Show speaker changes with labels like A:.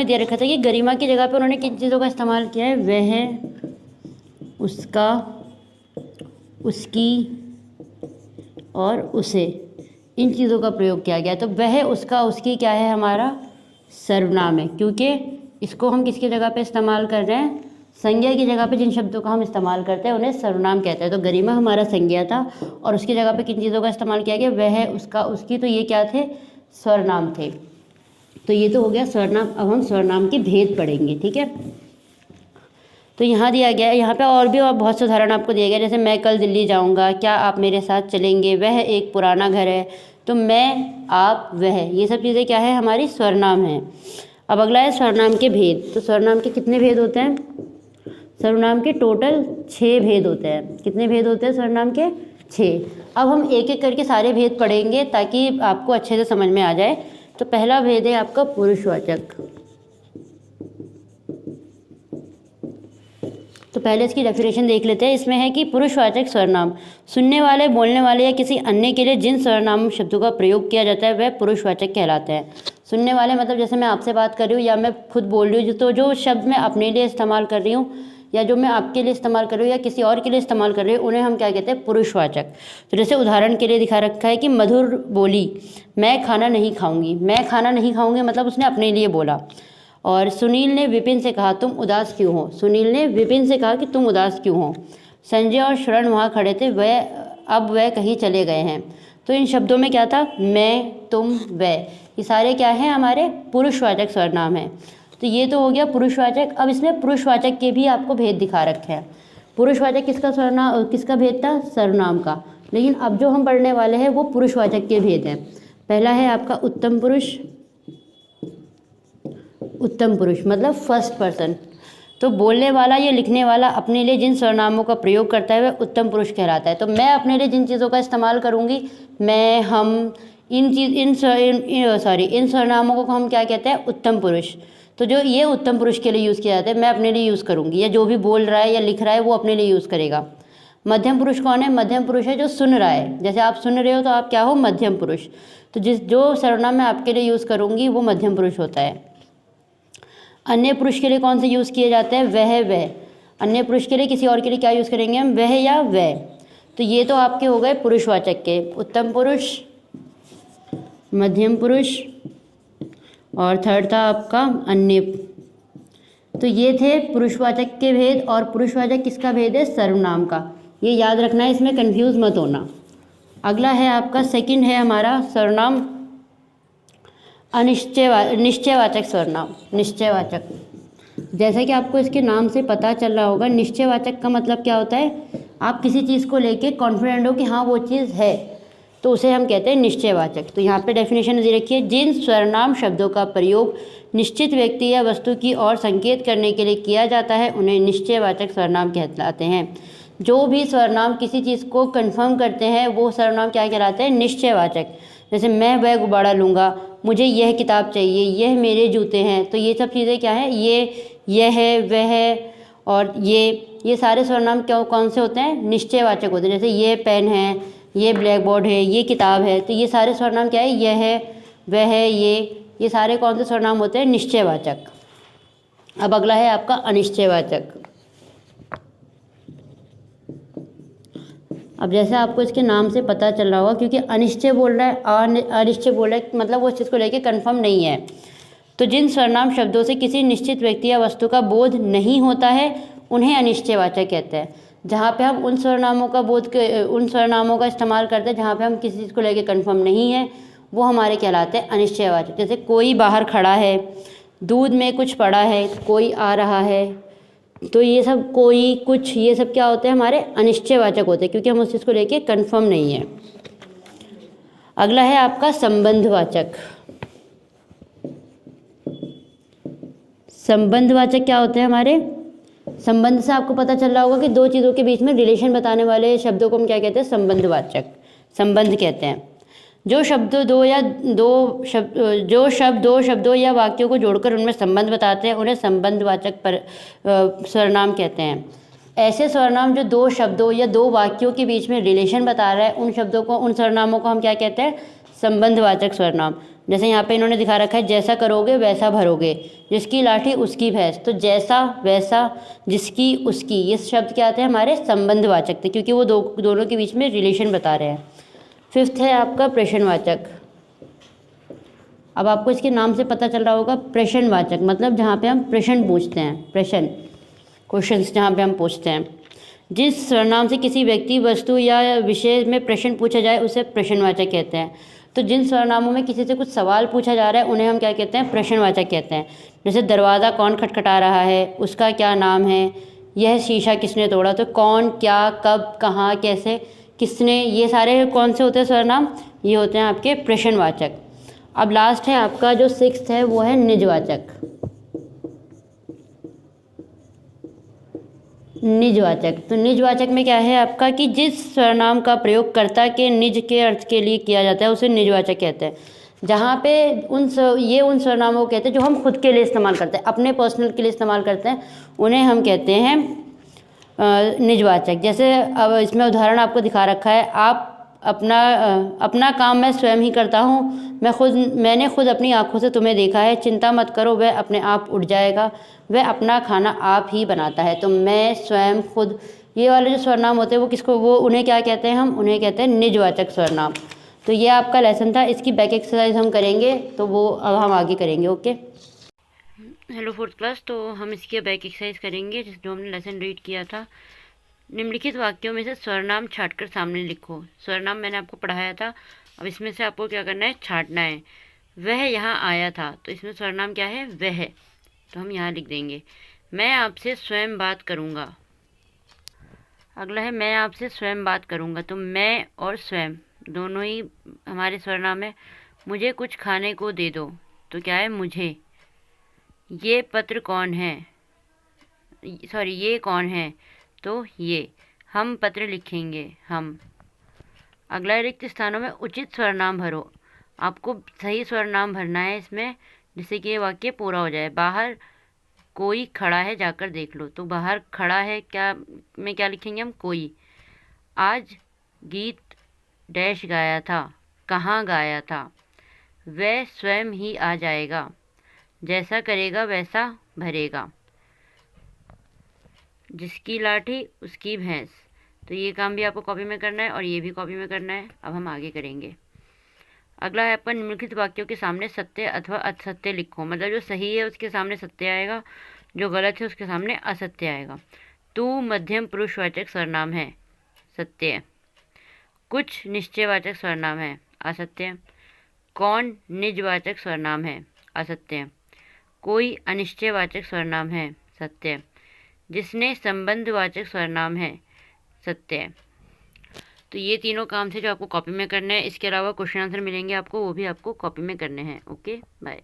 A: में दे रखा था कि गरिमा की जगह पे उन्होंने किन चीज़ों का इस्तेमाल किया है, वह, उसका, उसकी और उसे, इन चीज़ों का प्रयोग किया गया। तो वह, उसका, उसकी क्या है, हमारा सर्वनाम है, क्योंकि इसको हम किसकी जगह पे इस्तेमाल कर रहे हैं, संज्ञा की जगह पे जिन शब्दों का हम इस्तेमाल करते हैं उन्हें सर्वनाम कहते हैं। तो गरिमा हमारा संज्ञा था और उसकी जगह पे किन चीज़ों का इस्तेमाल किया गया, वह, उसका, उसकी, तो ये क्या थे, सर्वनाम थे। तो ये तो हो गया सर्वनाम। अब हम सर्वनाम के भेद पढ़ेंगे, ठीक है। तो यहाँ दिया गया है, यहाँ पे और भी बहुत से उदाहरण आपको दिए गए, जैसे मैं कल दिल्ली जाऊँगा, क्या आप मेरे साथ चलेंगे, वह एक पुराना घर है। तो मैं, आप, वह, ये सब चीज़ें क्या है, हमारी सर्वनाम है। अब अगला है सर्वनाम के भेद। तो सर्वनाम के कितने भेद होते हैं, सर्वनाम के टोटल 6 भेद होते हैं। कितने भेद होते हैं सर्वनाम के, 6। अब हम एक एक करके सारे भेद पढ़ेंगे ताकि आपको अच्छे से समझ में आ जाए। तो पहला भेद है आपका पुरुषवाचक। तो पहले इसकी डेफिनेशन देख लेते हैं। इसमें है कि पुरुषवाचक सर्वनाम सुनने वाले, बोलने वाले या किसी अन्य के लिए जिन सर्वनाम शब्दों का प्रयोग किया जाता है वह पुरुषवाचक कहलाते हैं। सुनने वाले मतलब जैसे मैं आपसे बात कर रही हूँ या मैं खुद बोल रही हूँ, तो जो शब्द मैं अपने लिए इस्तेमाल कर रही हूँ या जो मैं आपके लिए इस्तेमाल कर रही हूँ या किसी और के लिए इस्तेमाल कर रही हूँ, उन्हें हम क्या कहते हैं, पुरुषवाचक। तो जैसे उदाहरण के लिए दिखा रखा है कि मधुर बोली, मैं खाना नहीं खाऊंगी। मैं खाना नहीं खाऊंगी मतलब उसने अपने लिए बोला। और सुनील ने विपिन से कहा तुम उदास क्यों हो। सुनील ने विपिन से कहा कि तुम उदास क्यों हो। संजय और शरण वहाँ खड़े थे, अब वह कहीं चले गए हैं। तो इन शब्दों में क्या था, मैं, तुम, वह, ये सारे क्या हैं, हमारे पुरुषवाचक सर्वनाम हैं। तो ये तो हो गया पुरुषवाचक। अब इसमें पुरुषवाचक के भी आपको भेद दिखा रखे हैं। पुरुषवाचक किसका सर्वनाम, किसका भेद था, सर्वनाम का। लेकिन अब जो हम पढ़ने वाले हैं वो पुरुषवाचक के भेद हैं। पहला है आपका उत्तम पुरुष। उत्तम पुरुष मतलब फर्स्ट पर्सन। तो बोलने वाला या लिखने वाला अपने लिए जिन सर्वनामों का प्रयोग करता है वह उत्तम पुरुष कहलाता है। तो मैं अपने लिए जिन चीज़ों का इस्तेमाल करूँगी, मैं, हम, इन सर्वनामों को हम क्या कहते हैं, उत्तम पुरुष। तो जो ये उत्तम पुरुष के लिए यूज़ किया जाता है, मैं अपने लिए यूज़ करूँगी, या जो भी बोल रहा है या लिख रहा है वो अपने लिए यूज़ करेगा। मध्यम पुरुष कौन है, मध्यम पुरुष है जो सुन रहा है। जैसे आप सुन रहे हो तो आप क्या हो, मध्यम पुरुष। तो जो सर्वनाम मैं आपके लिए यूज़ करूँगी वो मध्यम पुरुष होता है। अन्य पुरुष के लिए कौन से यूज़ किए जाते हैं, वह। अन्य पुरुष के लिए, किसी और के लिए क्या यूज़ करेंगे हम, वह या वह। तो ये तो आपके हो गए पुरुषवाचक के, उत्तम पुरुष, मध्यम पुरुष और थर्ड था आपका अन्य। तो ये थे पुरुषवाचक के भेद। और पुरुषवाचक किसका भेद है, सर्वनाम का। ये याद रखना है, इसमें कंफ्यूज मत होना। अगला है आपका सेकंड है हमारा सर्वनाम निश्चयवाचक सर्वनाम। निश्चयवाचक, जैसे कि आपको इसके नाम से पता चल रहा होगा, निश्चयवाचक का मतलब क्या होता है, आप किसी चीज़ को लेके कॉन्फिडेंट हो कि हाँ वो चीज़ है, तो उसे हम कहते हैं निश्चयवाचक। तो यहाँ पे डेफिनेशन दे रखी है, जिन सर्वनाम शब्दों का प्रयोग निश्चित व्यक्ति या वस्तु की ओर संकेत करने के लिए किया जाता है उन्हें निश्चयवाचक सर्वनाम कहलाते हैं। जो भी सर्वनाम किसी चीज़ को कन्फर्म करते हैं वो सर्वनाम क्या कहलाते हैं, निश्चयवाचक। जैसे मैं वह गुब्बारा लूँगा, मुझे यह किताब चाहिए, यह मेरे जूते हैं। तो ये सब चीज़ें क्या है, यह है, वह है और ये सारे सर्वनाम कौन से होते हैं, निश्चयवाचक होते हैं। जैसे ये पेन है, ये ब्लैक बोर्ड है, ये किताब है। तो ये सारे सर्वनाम क्या है, यह है, वह है, ये सारे कौन से सर्वनाम होते हैं, निश्चयवाचक। अब अगला है आपका अनिश्चयवाचक। अब जैसे आपको इसके नाम से पता चल रहा होगा, क्योंकि अनिश्चय बोल रहा है, अनिश्चय बोल रहा है मतलब वो उस चीज़ को लेके कंफर्म नहीं है। तो जिन सर्वनाम शब्दों से किसी निश्चित व्यक्ति या वस्तु का बोध नहीं होता है उन्हें अनिश्चयवाचक कहते हैं। जहाँ पे हम उन सर्वनामों का इस्तेमाल करते हैं जहाँ पे हम किसी चीज़ को लेके कंफर्म नहीं है, वो हमारे कहलाते हैं अनिश्चयवाचक। जैसे कोई बाहर खड़ा है, दूध में कुछ पड़ा है, कोई आ रहा है। तो ये सब, कोई, कुछ, ये सब क्या होते हैं, हमारे अनिश्चयवाचक होते हैं, क्योंकि हम उस चीज़ को लेके कंफर्म नहीं है। अगला है आपका संबंधवाचक। संबंधवाचक क्या होते हैं हमारे, संबंध से आपको पता चल रहा होगा कि दो चीज़ों के बीच में रिलेशन बताने वाले शब्दों को हम क्या कहते हैं, संबंधवाचक, संबंध कहते हैं। जो शब्द दो शब्दों या वाक्यों को जोड़कर उनमें संबंध बताते हैं उन्हें संबंधवाचक सर्वनाम कहते हैं। ऐसे सर्वनाम जो दो शब्दों या दो वाक्यों के बीच में रिलेशन बता रहा है उन सर्वनामों को हम क्या कहते हैं, संबंधवाचक सर्वनाम। जैसे यहाँ पे इन्होंने दिखा रखा है जैसा करोगे वैसा भरोगे, जिसकी लाठी उसकी भैंस। तो जैसा, वैसा, जिसकी, उसकी, ये शब्द क्या आते हैं हमारे संबंधवाचक थे, क्योंकि वो दोनों के बीच में रिलेशन बता रहे हैं। फिफ्थ है आपका प्रश्नवाचक। अब आपको इसके नाम से पता चल रहा होगा, प्रश्नवाचक मतलब जहाँ पे हम प्रश्न पूछते हैं, प्रश्न, क्वेश्चंस जहाँ पे हम पूछते हैं। जिस सर्वनाम से किसी व्यक्ति, वस्तु या विषय में प्रश्न पूछा जाए उसे प्रश्नवाचक कहते हैं। तो जिन सर्वनामों में किसी से कुछ सवाल पूछा जा रहा है उन्हें हम क्या कहते हैं, प्रश्नवाचक कहते हैं। जैसे दरवाज़ा कौन खटखटा रहा है, उसका क्या नाम है, यह शीशा किसने तोड़ा। तो कौन, क्या, कब, कहाँ, कैसे, किसने, ये सारे कौन से होते हैं सर्वनाम, ये होते हैं आपके प्रश्नवाचक। अब लास्ट है आपका जो सिक्स्थ है वो है निजवाचक। निजवाचक, तो निजवाचक में क्या है आपका कि जिस सर्वनाम का प्रयोग कर्ता के निज के अर्थ के लिए किया जाता है उसे निजवाचक कहते हैं। जहाँ पे उन सर्वनामों को कहते हैं जो हम खुद के लिए इस्तेमाल करते हैं, अपने पर्सनल के लिए इस्तेमाल करते हैं, उन्हें हम कहते हैं निजवाचक। जैसे अब इसमें उदाहरण आपको दिखा रखा है, आप अपना काम मैं स्वयं ही करता हूँ, मैंने खुद अपनी आंखों से तुम्हें देखा है, चिंता मत करो वह अपने आप उठ जाएगा, वह अपना खाना आप ही बनाता है। तो मैं, स्वयं, खुद, ये वाले जो सर्वनाम होते हैं वो उन्हें क्या कहते हैं, हम उन्हें कहते हैं निजवाचक सर्वनाम। तो ये आपका लेसन था, इसकी बैक एक्सरसाइज हम करेंगे, तो वो अब हम आगे करेंगे। Okay, hello fourth class. तो हम इसकी बैक एक्सरसाइज करेंगे जो हमने लेसन रीड किया था। निम्नलिखित वाक्यों में से स्वरनाम छांटकर सामने लिखो। स्वरनाम मैंने आपको पढ़ाया था, अब इसमें से आपको क्या करना है, छांटना है। वह यहाँ आया था, तो इसमें स्वरनाम क्या है, वह, तो हम यहाँ लिख देंगे। मैं आपसे स्वयं बात करूँगा। अगला है मैं आपसे स्वयं बात करूँगा, तो मैं और स्वयं दोनों ही हमारे स्वरनाम है। मुझे कुछ खाने को दे दो, तो क्या है, मुझे। ये पत्र कौन है, सॉरी ये कौन है, तो ये। हम पत्र लिखेंगे, हम। अगला रिक्त स्थानों में उचित स्वरनाम भरो। आपको सही स्वरनाम भरना है इसमें, जिससे कि ये वाक्य पूरा हो जाए। बाहर कोई खड़ा है, जाकर देख लो, तो बाहर खड़ा है क्या में क्या लिखेंगे हम, कोई। आज गीत डैश गाया था, कहाँ गाया था। वह स्वयं ही आ जाएगा, जैसा करेगा वैसा भरेगा। जिसकी लाठी उसकी भैंस, तो ये काम भी आपको कॉपी में करना है और ये भी कॉपी में करना है। अब हम आगे करेंगे। अगला है अपन निम्नलिखित वाक्यों के सामने सत्य अथवा असत्य लिखो। मतलब जो सही है उसके सामने सत्य आएगा, जो गलत है उसके सामने असत्य आएगा। तू मध्यम पुरुषवाचक सर्वनाम है, सत्य। कुछ निश्चयवाचक सर्वनाम है, असत्य। कौन निजवाचक सर्वनाम है, असत्य। कोई अनिश्चयवाचक सर्वनाम है, सत्य। जिसने संबंधवाचक सर्वनाम है, सत्य। तो ये तीनों काम थे जो आपको कॉपी में करने हैं। इसके अलावा क्वेश्चन आंसर मिलेंगे आपको, वो भी आपको कॉपी में करने हैं। Okay, bye.